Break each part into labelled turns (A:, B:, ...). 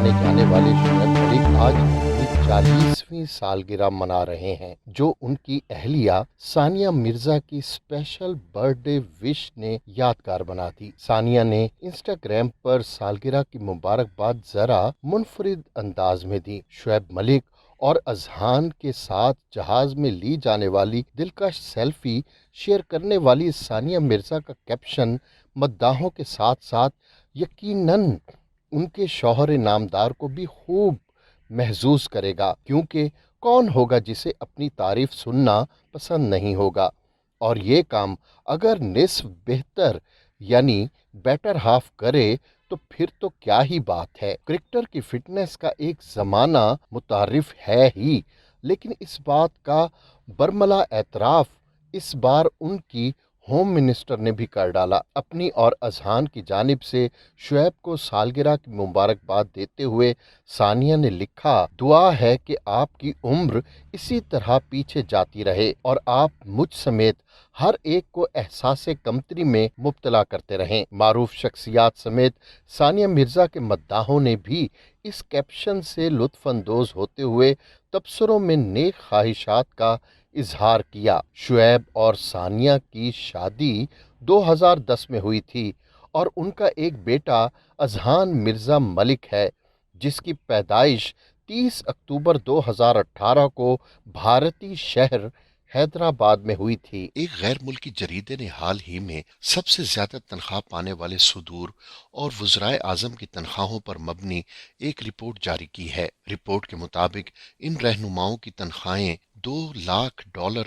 A: माने जाने वाले शोएब मलिक आज अपनी 40वीं सालगिरह मना रहे हैं, जो उनकी अहलिया सानिया मिर्जा की स्पेशल बर्थडे विश ने यादगार बना दी। सानिया ने इंस्टाग्राम पर सालगिरह की मुबारकबाद जरा मुनफरिद अंदाज में दी। शोएब मलिक और अजहान के साथ जहाज में ली जाने वाली दिलकश सेल्फी शेयर करने वाली सानिया मिर्जा का कैप्शन मद्दाहों के साथ साथ यकीनन उनके शौहर नामदार को भी खूब महजूज करेगा, क्योंकि कौन होगा जिसे अपनी तारीफ सुनना पसंद नहीं होगा। और ये काम अगर निस्फ बेहतर यानी बेटर हाफ करे तो फिर तो क्या ही बात है। क्रिकेटर की फिटनेस का एक ज़माना मुतारिफ है ही, लेकिन इस बात का बरमला एतराफ़ इस बार उनकी होम मिनिस्टर ने भी कर डाला। अपनी और अजहान की जानिब से शुएब को सालगिरह की मुबारकबाद देते हुए सानिया ने लिखा, दुआ है कि आपकी उम्र इसी तरह पीछे जाती रहे और आप मुझ समेत हर एक को एहसास कमतरी में मुब्तला करते रहें। मारूफ शख्सियात समेत सानिया मिर्जा के मद्दाहों ने भी इस कैप्शन से लुत्फानंदोज होते हुए तबसरों में नेक ख्वाहिशात का इजहार किया। शुएब और सानिया की शादी 2010 में हुई थी और उनका एक बेटा अजहान मिर्जा मलिक है, जिसकी पैदाइश 30 अक्टूबर 2018 को भारतीय शहर हैदराबाद में हुई थी।
B: एक गैर मुल्की जरीदे ने हाल ही में सबसे ज्यादा तनख्वाह पाने वाले सुदूर और वज़राए आज़म की तनख्वाहों पर मबनी एक रिपोर्ट जारी की है। रिपोर्ट के मुताबिक इन रहनुमाओं की तनख्वाहें $2 लाख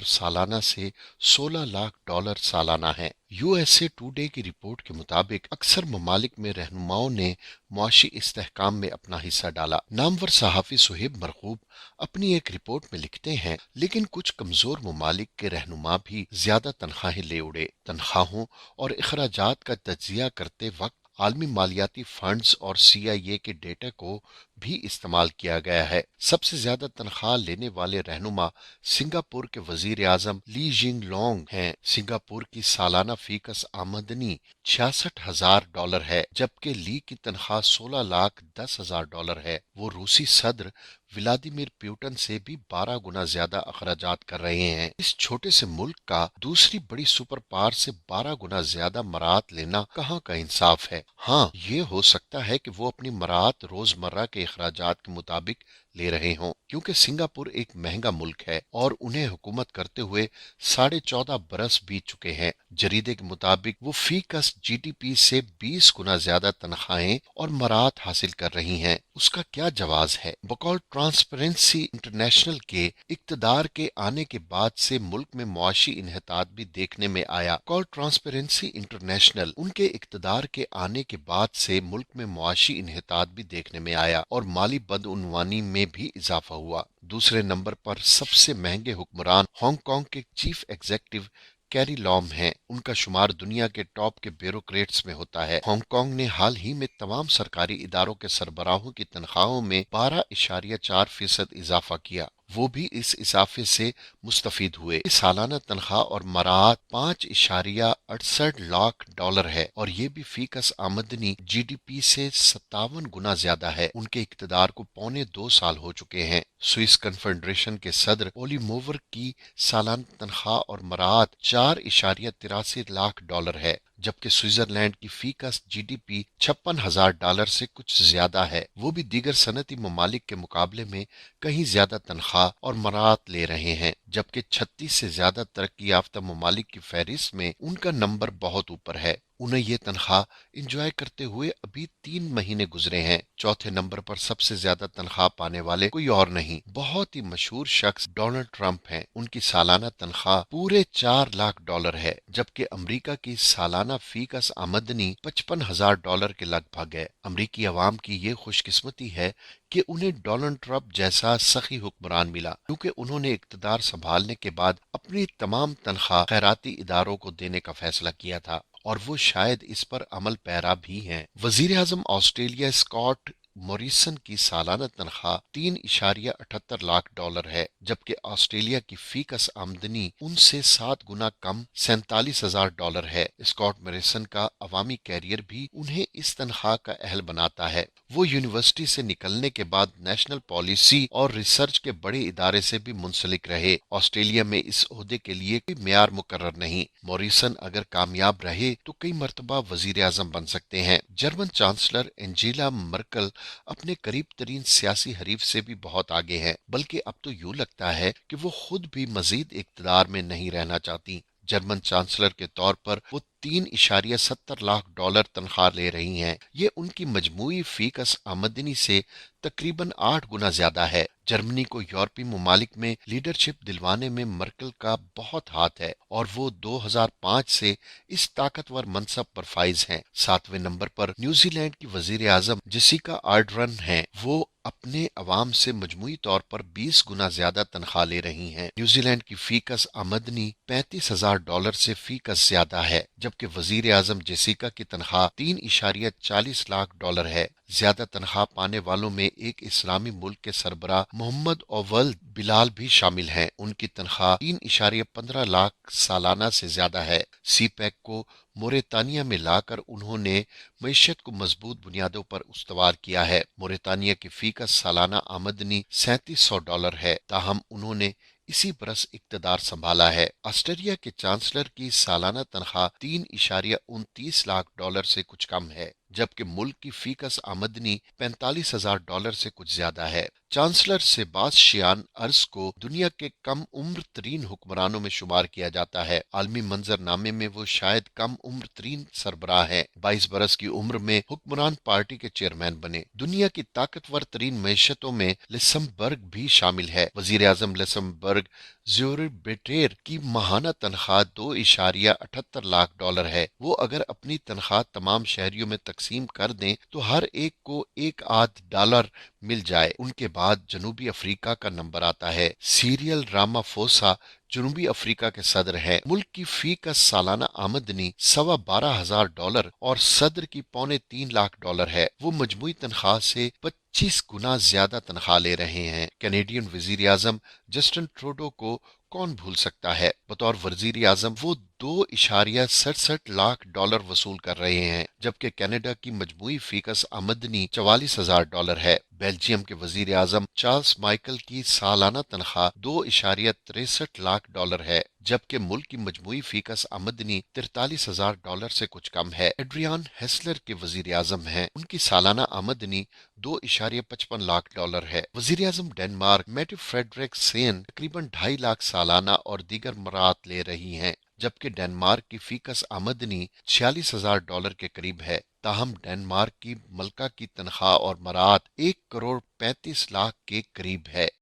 B: सालाना से $16 लाख सालाना है। USA टुडे की रिपोर्ट के मुताबिक अक्सर ममालिक में रहनुमाओं ने मुआशी इस्तेहकाम में अपना हिस्सा डाला। नामवर सहाफ़ी सुहेब मरगूब अपनी एक रिपोर्ट में लिखते हैं, लेकिन कुछ कमजोर ममालिक के रहनुमा भी ज्यादा तनख्वाहें ले उड़े। तनख्वाहों और अखराजात का तज्जिया करते वक्त आलमी मालियाती फंड्स और CIA के डेटा को भी इस्तेमाल किया गया है। सबसे ज्यादा तनख्वाह लेने वाले रहनुमा सिंगापुर के वजीर आजम ली जिंग लोंग हैं। सिंगापुर की सालाना फीकस आमदनी $66,000 है, जबकि ली की तनख्वाह $16,10,000 है। वो रूसी सदर व्लादिमीर पुतिन से भी 12 गुना ज्यादा अखराजात कर रहे हैं। इस छोटे से मुल्क का दूसरी बड़ी सुपर पावर से 12 गुना ज्यादा मराहत लेना कहाँ का इंसाफ है। हाँ, ये हो सकता है कि वो अपनी मराहत रोजमर्रा के अखराजात के मुताबिक ले रहे हों, क्योंकि सिंगापुर एक महंगा मुल्क है और उन्हें हुकूमत करते हुए 14.5 बरस बीत चुके हैं। जरीदे के मुताबिक वो फीकस GDP से 20 गुना ज्यादा तनख्वाहें और मराहत हासिल कर रही हैं। उसका क्या जवाज है? बकौल ट्रांसपेरेंसी इंटरनेशनल के इक्तदार के आने के बाद से मुल्क में मुआशी इन्हतात भी देखने में आया। बकौल ट्रांसपेरेंसी इंटरनेशनल उनके इक्तदार के आने के बाद से मुल्क में मुआशी इन्हतात भी देखने में आया और माली बदउनवानी में भी इजाफा हुआ। दूसरे नंबर पर सबसे महंगे हुक्मरान हांगकांग के चीफ एग्जीक्यूटिव कैरी लॉम हैं। उनका शुमार दुनिया के टॉप के ब्यूरोक्रेट्स में होता है। हांगकांग ने हाल ही में तमाम सरकारी इदारों के सरबराहों की तनख्वाहों में 12.4% इजाफा किया। वो भी इस इजाफे से मुस्तफीद हुए। सालाना तनख्वाह और मराहत $5.68 लाख है और ये भी फीकस आमदनी GDP से 57 गुना ज्यादा है। उनके इक्तदार को 2.25 साल हो चुके हैं। स्विस कन्फेडरेशन के सदर ओली मोवर की सालाना तनख्वाह और मराहत $4.83 लाख है, जबकि स्विट्जरलैंड की फीकस GDP $56,000 से कुछ ज्यादा है। वो भी दीगर सनती ममालिक के मुकाबले में कहीं ज्यादा तनख्वाह और मराहत ले रहे हैं, जबकि 36 से ज्यादा तरक्की याफ्ता ममालिक की फहरिस्त में उनका नंबर बहुत ऊपर है। उन्हें ये तनख्वाह इंजॉय करते हुए अभी 3 महीने गुजरे हैं। चौथे नंबर पर सबसे ज्यादा तनख्वाह पाने वाले कोई और नहीं, बहुत ही मशहूर शख्स डोनाल्ड ट्रंप हैं। उनकी सालाना तनख्वाह पूरे $4 लाख है, जबकि अमेरिका की सालाना फीकस आमदनी $55,000 के लगभग है। अमेरिकी अवाम की ये खुशकिस्मती है कि उन्हें डोनाल्ड ट्रंप जैसा सखी हुक्मरान मिला, क्योंकि उन्होंने इक्तदार संभालने के बाद अपनी तमाम तनख्वाह खैराती इदारों को देने का फैसला किया था और वो शायद इस पर अमल पैरा भी हैं। वजीर आजम ऑस्ट्रेलिया स्कॉट موریسن کی سالانہ تنخواہ 3.78 لاکھ ڈالر ہے، جبکہ آسٹریلیا کی فی کس آمدنی ان سے 7 گنا کم 47,000 ڈالر ہے۔ اسکاٹ موریسن کا عوامی کیریئر بھی انہیں اس تنخواہ کا اہل بناتا ہے۔ وہ یونیورسٹی سے نکلنے کے بعد نیشنل پالیسی اور ریسرچ کے بڑے ادارے سے بھی منسلک رہے۔ آسٹریلیا میں اس عہدے کے لیے کوئی معیار مقرر نہیں۔ موریسن اگر کامیاب رہے تو کئی مرتبہ وزیر اعظم بن سکتے ہیں۔ جرمن چانسلر انجیلا مرکل اپنے قریب ترین سیاسی حریف سے بھی بہت آگے ہیں، بلکہ اب تو یوں لگتا ہے کہ وہ خود بھی مزید اقتدار میں نہیں رہنا چاہتی۔ جرمن چانسلر کے طور پر وہ 3.70 لاکھ ڈالر تنخواہ لے رہی ہیں۔ یہ ان کی مجموعی فی کس آمدنی سے تقریباً 8 گنا زیادہ ہے۔ جرمنی کو یورپی ممالک میں لیڈرشپ دلوانے میں مرکل کا بہت ہاتھ ہے اور وہ 2005 سے اس طاقتور منصب پر فائز ہیں۔ 7ویں نمبر پر نیوزی لینڈ کی وزیر اعظم جیسیکا آرڈرن ہیں۔ وہ اپنے عوام سے مجموعی طور پر 20 گنا زیادہ تنخواہ لے رہی ہیں۔ نیوزی لینڈ کی فی کس آمدنی 35,000 ڈالر سے فی کس زیادہ ہے، جبکہ وزیر اعظم جیسیکا کی تنخواہ 3.40 لاکھ ڈالر ہے۔ زیادہ تنخواہ پانے والوں میں ایک اسلامی ملک کے سربراہ محمد اولد بلال بھی شامل ہیں۔ ان کی تنخواہ 3.15 لاکھ سالانہ سے زیادہ ہے۔ سی پیک کو موریتانیہ میں لا کر انہوں نے معیشت کو مضبوط بنیادوں پر استوار کیا ہے۔ موریتانیہ کی فی کس سالانہ آمدنی 3700 ڈالر ہے، تاہم انہوں نے اسی برس اقتدار سنبھالا ہے۔ آسٹریلیا کے چانسلر کی سالانہ تنخواہ 3.29 لاکھ ڈالر سے کچھ کم ہے، جبکہ ملک کی فی کس آمدنی 45,000 ڈالر سے کچھ زیادہ ہے۔ چانسلر سیباسٹیان ارز کو دنیا کے کم عمر ترین حکمرانوں میں شمار کیا جاتا ہے۔ عالمی منظر نامے میں وہ شاید کم عمر ترین سربراہ ہیں۔ 22 برس کی عمر میں حکمران پارٹی کے چیئرمین بنے۔ دنیا کی طاقتور ترین معیشتوں میں لکسمبرگ بھی شامل ہے۔ وزیر اعظم لکسمبرگ زیورگ بیٹیر کی ماہانہ تنخواہ 2.78 لاکھ ڈالر ہے۔ وہ اگر اپنی تنخواہ تمام شہریوں میں تقسیم کر دیں تو ہر ایک کو ایک آدھ ڈالر مل جائے۔ ان کے بعد جنوبی افریقہ کا نمبر آتا ہے۔ سیریل رامافوسا جنوبی افریقہ کے صدر ہیں۔ ملک کی فی کس سالانہ آمدنی 12,500 ڈالر اور صدر کی 2.75 لاکھ ڈالر ہے۔ وہ مجموعی تنخواہ سے 25 گنا زیادہ تنخواہ لے رہے ہیں۔ کینیڈین وزیر اعظم جسٹن ٹروڈو کو کون بھول سکتا ہے؟ بطور وزیر اعظم وہ 2.67 لاکھ ڈالر وصول کر رہے ہیں، جبکہ کینیڈا کی مجموعی فی کس آمدنی 44,000 ڈالر ہے۔ بیلجیم کے وزیر اعظم چارلس مائیکل کی سالانہ تنخواہ 2.63 لاکھ ڈالر ہے، جبکہ ملک کی مجموعی فی کس آمدنی 43,000 ڈالر سے کچھ کم ہے۔ ایڈریان ہیسلر کے وزیر اعظم ہیں۔ ان کی سالانہ آمدنی 2.55 لاکھ ڈالر ہے۔ وزیر اعظم ڈنمارک میٹے فریڈرکسین تقریباً 2.5 لاکھ سالانہ اور دیگر مراعات لے رہی ہیں، جبکہ ڈنمارک کی فی کس آمدنی 46,000 ڈالر کے قریب ہے۔ تاہم ڈنمارک کی ملکہ کی تنخواہ اور مراعات 1.35 کروڑ کے قریب ہے۔